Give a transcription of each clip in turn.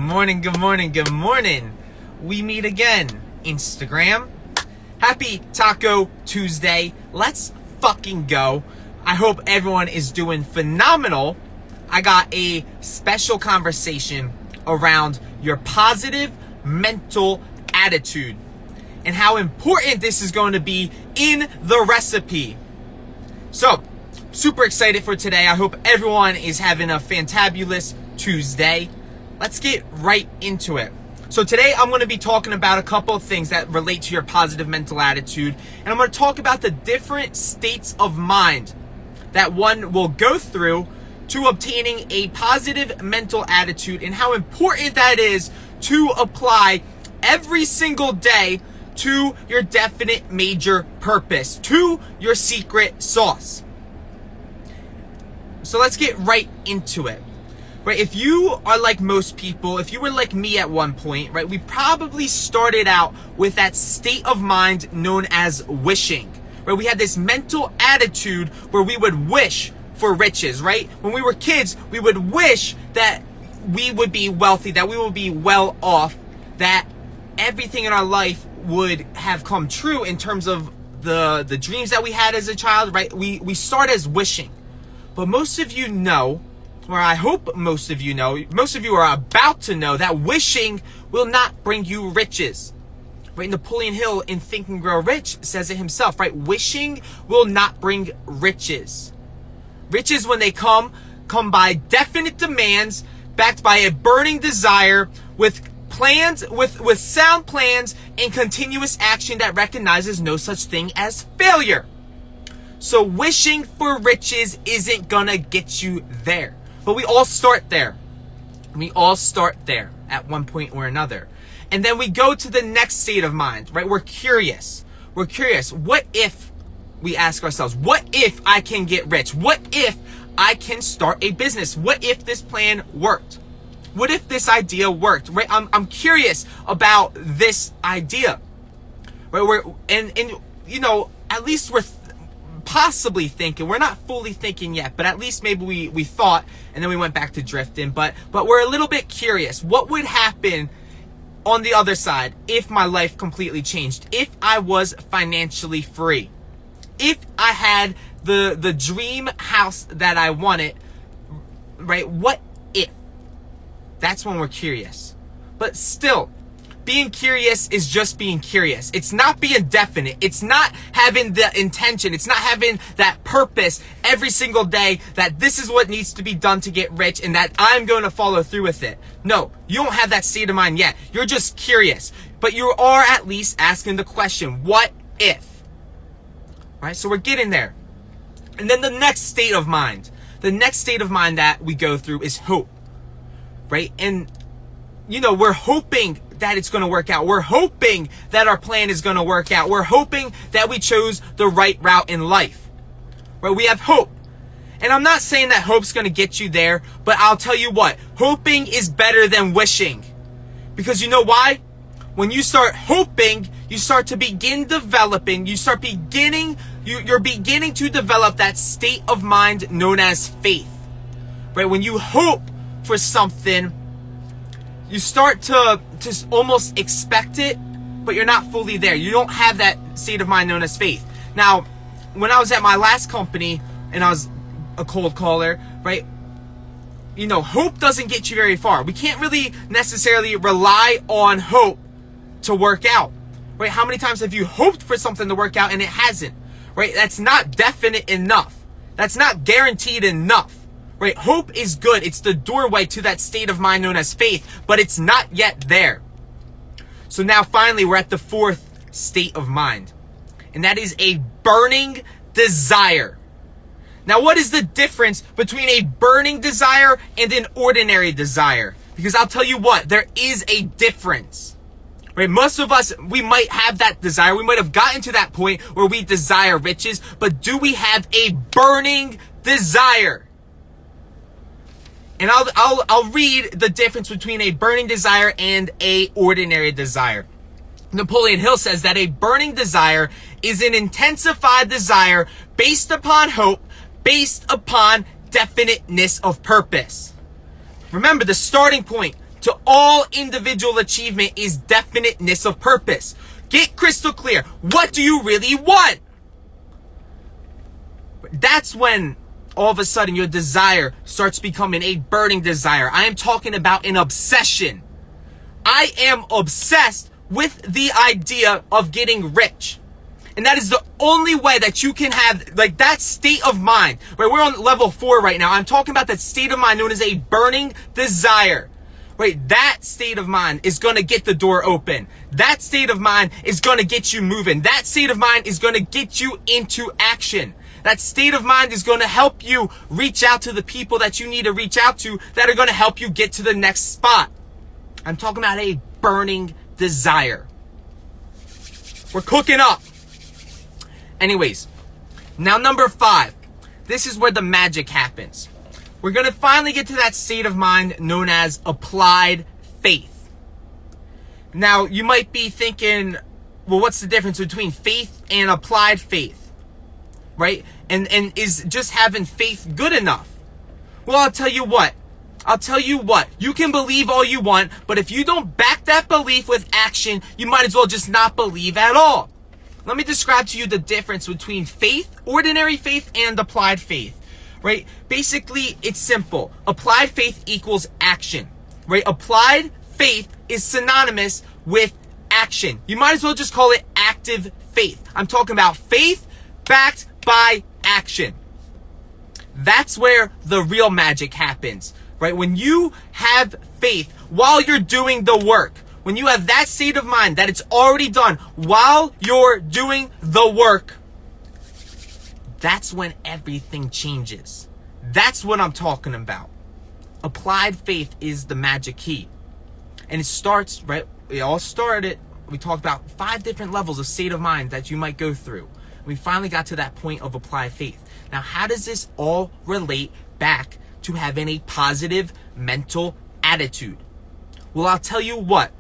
morning, good morning, good morning. We meet again. Instagram. Happy Taco Tuesday. Let's fucking go. I hope everyone is doing phenomenal. I got a special conversation around your positive mental attitude and how important this is going to be in the recipe. So, super excited for today. I hope everyone is having a fantabulous Tuesday. Let's get right into it. So today I'm going to be talking about a couple of things that relate to your positive mental attitude. And I'm going to talk about the different states of mind that one will go through to obtaining a positive mental attitude and how important that is to apply every single day to your definite major purpose, to your secret sauce. So let's get right into it. Right, if you are like most people, if you were like me at one point, right, we probably started out with that state of mind known as wishing. Right, we had this mental attitude where we would wish for riches, right? When we were kids, we would wish that we would be wealthy, that we would be well off, that everything in our life would have come true in terms of the dreams that we had as a child, right? We start as wishing. But most of you know, or I hope most of you know, most of you are about to know that wishing will not bring you riches. Right? Napoleon Hill in Think and Grow Rich says it himself, right? Wishing will not bring riches. Riches, when they come by definite demands, backed by a burning desire, with plans, with sound plans, and continuous action that recognizes no such thing as failure. So wishing for riches isn't gonna get you there. But we all start there. We all start there at one point or another. And then we go to the next state of mind, right? We're curious. We're curious. What if, we ask ourselves, what if I can get rich? What if I can start a business? What if this plan worked? What if this idea worked? Right? I'm curious about this idea. Right? And you know, at least we're possibly thinking, we're not fully thinking yet, but at least maybe we thought, and then we went back to drifting, but we're a little bit curious. What would happen on the other side if my life completely changed? If I was financially free? If I had the dream house that I wanted, right? What if? That's when we're curious. But still, being curious is just being curious. It's not being definite. It's not having the intention. It's not having that purpose every single day that this is what needs to be done to get rich and that I'm going to follow through with it. No, you don't have that state of mind yet. You're just curious. But you are at least asking the question, what if? Right? So we're getting there. And then the next state of mind that we go through is hope. Right? And you know, we're hoping that it's going to work out. We're hoping that our plan is going to work out. We're hoping that we chose the right route in life. Right? We have hope. And I'm not saying that hope's going to get you there, but I'll tell you what, hoping is better than wishing. Because you know why? When you start hoping, you start to begin developing, you're beginning to develop that state of mind known as faith. Right? When you hope for something, you start to almost expect it, but you're not fully there. You don't have that state of mind known as faith. Now, when I was at my last company and I was a cold caller, right? You know, hope doesn't get you very far. We can't really necessarily rely on hope to work out, right? How many times have you hoped for something to work out and it hasn't, right? That's not definite enough. That's not guaranteed enough. Right? Hope is good. It's the doorway to that state of mind known as faith, but it's not yet there. So now finally we're at the fourth state of mind, and that is a burning desire. Now, what is the difference between a burning desire and an ordinary desire? Because I'll tell you what, there is a difference. Right? Most of us, we might have that desire. We might have gotten to that point where we desire riches, but do we have a burning desire? And I'll read the difference between a burning desire and a ordinary desire. Napoleon Hill says that a burning desire is an intensified desire based upon hope, based upon definiteness of purpose. Remember, the starting point to all individual achievement is definiteness of purpose. Get crystal clear. What do you really want? That's when all of a sudden your desire starts becoming a burning desire. I am talking about an obsession. I am obsessed with the idea of getting rich. And that is the only way that you can have like that state of mind. Right? We're on level 4 right now. I'm talking about that state of mind known as a burning desire. Right? That state of mind is going to get the door open. That state of mind is going to get you moving. That state of mind is going to get you into action. That state of mind is going to help you reach out to the people that you need to reach out to that are going to help you get to the next spot. I'm talking about a burning desire. We're cooking up. Anyways, now number 5. This is where the magic happens. We're going to finally get to that state of mind known as applied faith. Now, you might be thinking, well, what's the difference between faith and applied faith? Right? And is just having faith good enough? Well, I'll tell you what. You can believe all you want, but if you don't back that belief with action, you might as well just not believe at all. Let me describe to you the difference between faith, ordinary faith, and applied faith. Right? Basically, it's simple. Applied faith equals action. Right? Applied faith is synonymous with action. You might as well just call it active faith. I'm talking about faith backed by action. That's where the real magic happens, right? When you have faith while you're doing the work, when you have that state of mind that it's already done while you're doing the work, that's when everything changes. That's what I'm talking about. Applied faith is the magic key. And it starts, right? We all started, we talked about 5 different levels of state of mind that you might go through. We finally got to that point of applied faith. Now, how does this all relate back to having a positive mental attitude? Well, I'll tell you what.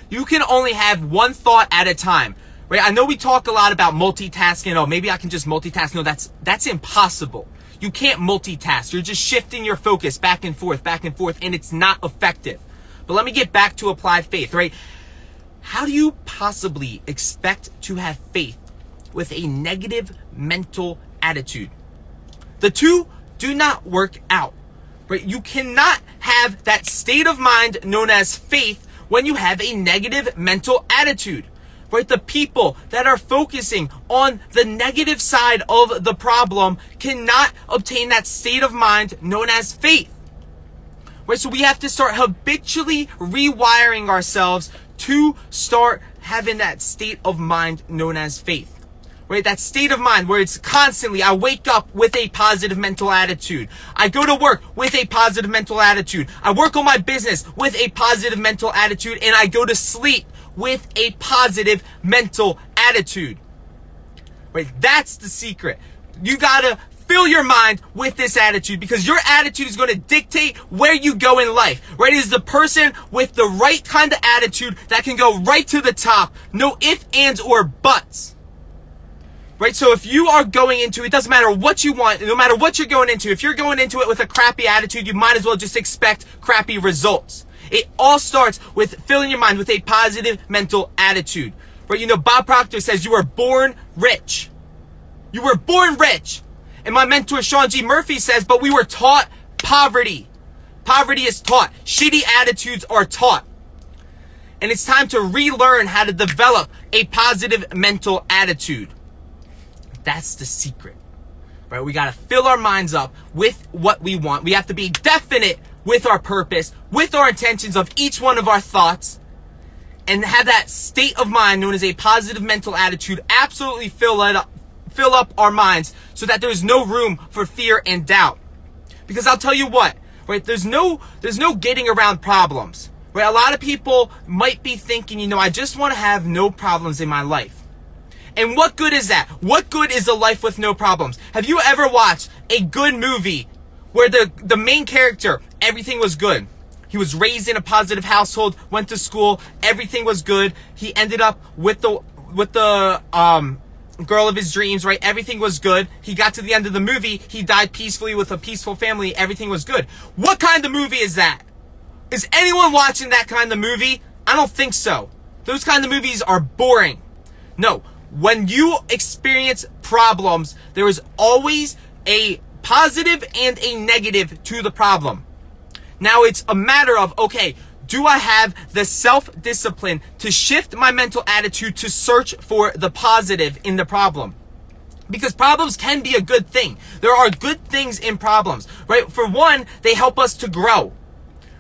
You can only have one thought at a time. Right? I know we talk a lot about multitasking. Oh, maybe I can just multitask. No, that's impossible. You can't multitask. You're just shifting your focus back and forth, and it's not effective. But let me get back to applied faith, right? How do you possibly expect to have faith with a negative mental attitude? The two do not work out, right? You cannot have that state of mind known as faith when you have a negative mental attitude, right? The people that are focusing on the negative side of the problem cannot obtain that state of mind known as faith, right? So we have to start habitually rewiring ourselves to start having that state of mind known as faith. Right? That state of mind where it's constantly, I wake up with a positive mental attitude. I go to work with a positive mental attitude. I work on my business with a positive mental attitude, and I go to sleep with a positive mental attitude. Right? That's the secret. You gotta fill your mind with this attitude, because your attitude is going to dictate where you go in life, right? It is the person with the right kind of attitude that can go right to the top. No ifs, ands, or buts. Right? So if you are going into it, doesn't matter what you want, no matter what you're going into, if you're going into it with a crappy attitude, you might as well just expect crappy results. It all starts with filling your mind with a positive mental attitude. Right? You know, Bob Proctor says you were born rich. You were born rich. And my mentor, Sean G. Murphy, says, but we were taught poverty. Poverty is taught. Shitty attitudes are taught. And it's time to relearn how to develop a positive mental attitude. That's the secret, right? We got to fill our minds up with what we want. We have to be definite with our purpose, with our intentions of each one of our thoughts, and have that state of mind known as a positive mental attitude absolutely fill up our minds so that there's no room for fear and doubt. Because I'll tell you what, right? There's no getting around problems, right? A lot of people might be thinking, you know, I just want to have no problems in my life. And what good is that? What good is a life with no problems? Have you ever watched a good movie where the main character, everything was good? He was raised in a positive household, went to school, everything was good. He ended up with the girl of his dreams, right? Everything was good. He got to the end of the movie. He died peacefully with a peaceful family. Everything was good. What kind of movie is that? Is anyone watching that kind of movie? I don't think so. Those kind of movies are boring. No, when you experience problems, there is always a positive and a negative to the problem. Now it's a matter of, okay, do I have the self-discipline to shift my mental attitude to search for the positive in the problem? Because problems can be a good thing. There are good things in problems, right? For one, they help us to grow,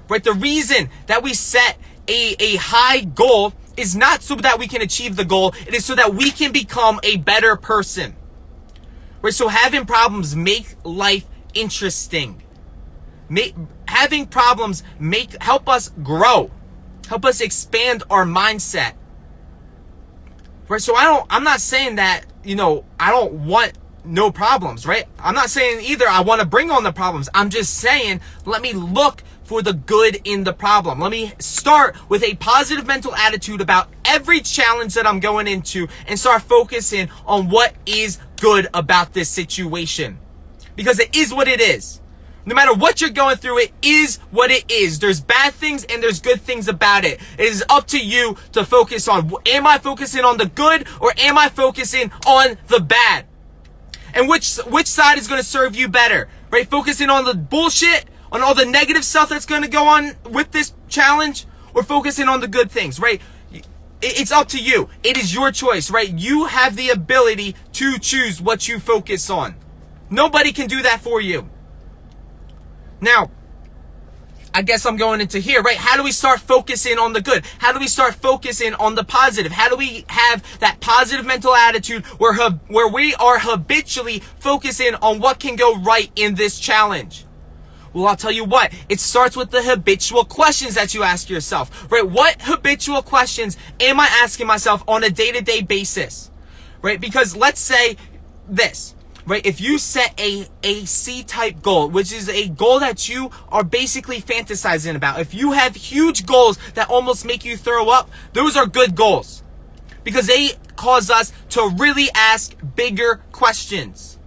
right? The reason that we set a high goal is not so that we can achieve the goal. It is so that we can become a better person, right? So having problems make life interesting. Having problems help us grow, help us expand our mindset, right? So I'm not saying that, I don't want no problems, right? I'm not saying either I want to bring on the problems. I'm just saying, let me look for the good in the problem. Let me start with a positive mental attitude about every challenge that I'm going into and start focusing on what is good about this situation. Because it is what it is. No matter what you're going through, it is what it is. There's bad things and there's good things about it. It is up to you to focus on, am I focusing on the good or am I focusing on the bad? And which side is going to serve you better, right? Focusing on the bullshit, on all the negative stuff that's going to go on with this challenge, or focusing on the good things, right? It's up to you. It is your choice, right? You have the ability to choose what you focus on. Nobody can do that for you. Now, I guess I'm going into here, right? How do we start focusing on the good? How do we start focusing on the positive? How do we have that positive mental attitude where we are habitually focusing on what can go right in this challenge? Well, I'll tell you what, it starts with the habitual questions that you ask yourself, right? What habitual questions am I asking myself on a day-to-day basis, right? Because let's say this. Right, if you set a C-type goal, which is a goal that you are basically fantasizing about, if you have huge goals that almost make you throw up, those are good goals. Because they cause us to really ask bigger questions.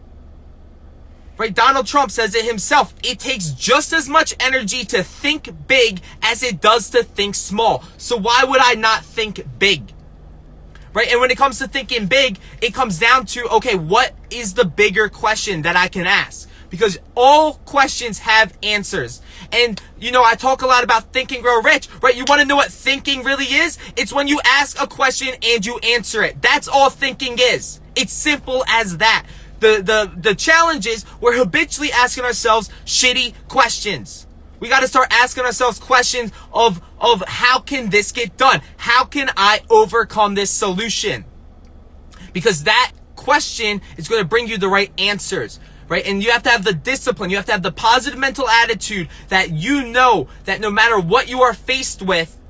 Right, Donald Trump says it himself, it takes just as much energy to think big as it does to think small. So why would I not think big? Right? And when it comes to thinking big, it comes down to, okay, what is the bigger question that I can ask? Because all questions have answers. And, I talk a lot about Think and Grow Rich, right? You want to know what thinking really is? It's when you ask a question and you answer it. That's all thinking is. It's simple as that. The challenge is we're habitually asking ourselves shitty questions. We got to start asking ourselves questions of how can this get done? How can I overcome this solution? Because that question is going to bring you the right answers, right? And you have to have the discipline. You have to have the positive mental attitude that that no matter what you are faced with,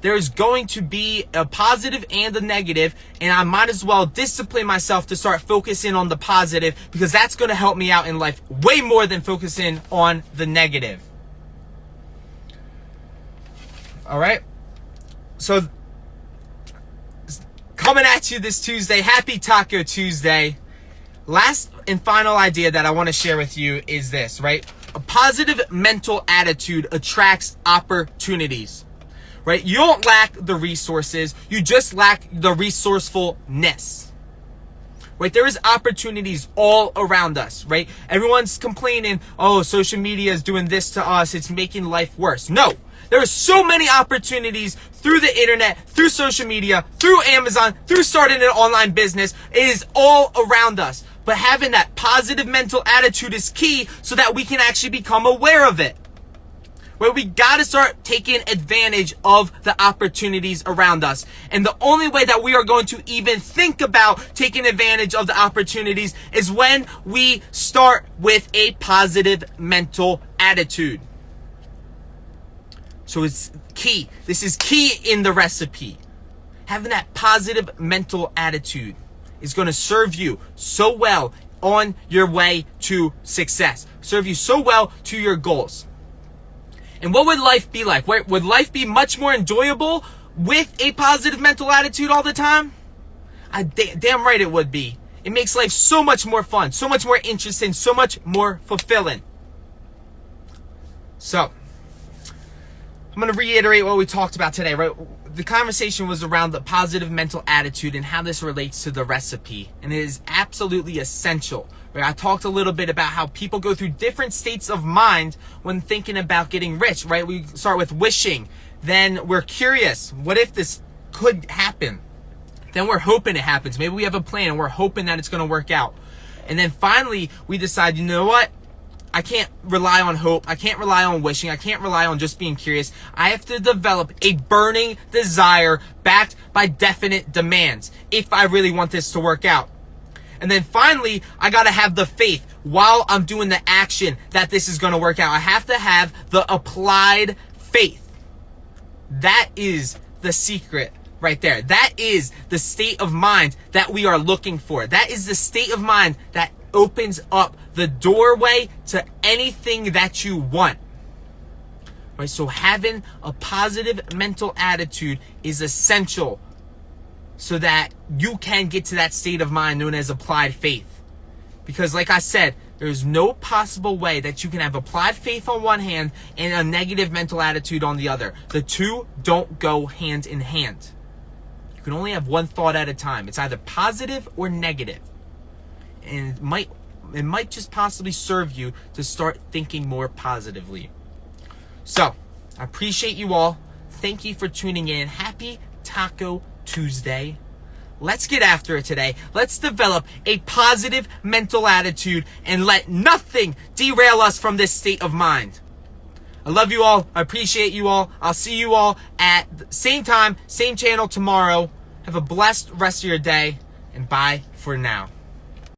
there's going to be a positive and a negative, and I might as well discipline myself to start focusing on the positive, because that's going to help me out in life way more than focusing on the negative. All right, so coming at you this Tuesday, happy Taco Tuesday. Last and final idea that I want to share with you is this, right? A positive mental attitude attracts opportunities, right? You don't lack the resources, you just lack the resourcefulness. Right? There is opportunities all around us, right? Everyone's complaining, oh, social media is doing this to us, it's making life worse. No. There are so many opportunities through the internet, through social media, through Amazon, through starting an online business. It is all around us. But having that positive mental attitude is key so that we can actually become aware of it. Where we got to start taking advantage of the opportunities around us. And the only way that we are going to even think about taking advantage of the opportunities is when we start with a positive mental attitude. So it's key. This is key in the recipe. Having that positive mental attitude is going to serve you so well on your way to success. Serve you so well to your goals. And what would life be like? Would life be much more enjoyable with a positive mental attitude all the time? Damn right it would be. It makes life so much more fun, so much more interesting, so much more fulfilling. So, I'm going to reiterate what we talked about today, right? The conversation was around the positive mental attitude and how this relates to the recipe. And it is absolutely essential, right? I talked a little bit about how people go through different states of mind when thinking about getting rich, right? We start with wishing. Then we're curious. What if this could happen? Then we're hoping it happens. Maybe we have a plan and we're hoping that it's going to work out. And then finally, we decide, you know what? I can't rely on hope. I can't rely on wishing. I can't rely on just being curious. I have to develop a burning desire backed by definite demands if I really want this to work out. And then finally, I got to have the faith while I'm doing the action that this is going to work out. I have to have the applied faith. That is the secret right there. That is the state of mind that we are looking for. That is the state of mind that opens up the doorway to anything that you want. Right? So having a positive mental attitude is essential so that you can get to that state of mind known as applied faith. Because like I said, there's no possible way that you can have applied faith on one hand and a negative mental attitude on the other. The two don't go hand in hand. You can only have one thought at a time. It's either positive or negative. And it might just possibly serve you to start thinking more positively. So, I appreciate you all. Thank you for tuning in. Happy Taco Tuesday. Let's get after it today. Let's develop a positive mental attitude and let nothing derail us from this state of mind. I love you all. I appreciate you all. I'll see you all at the same time, same channel tomorrow. Have a blessed rest of your day, and bye for now.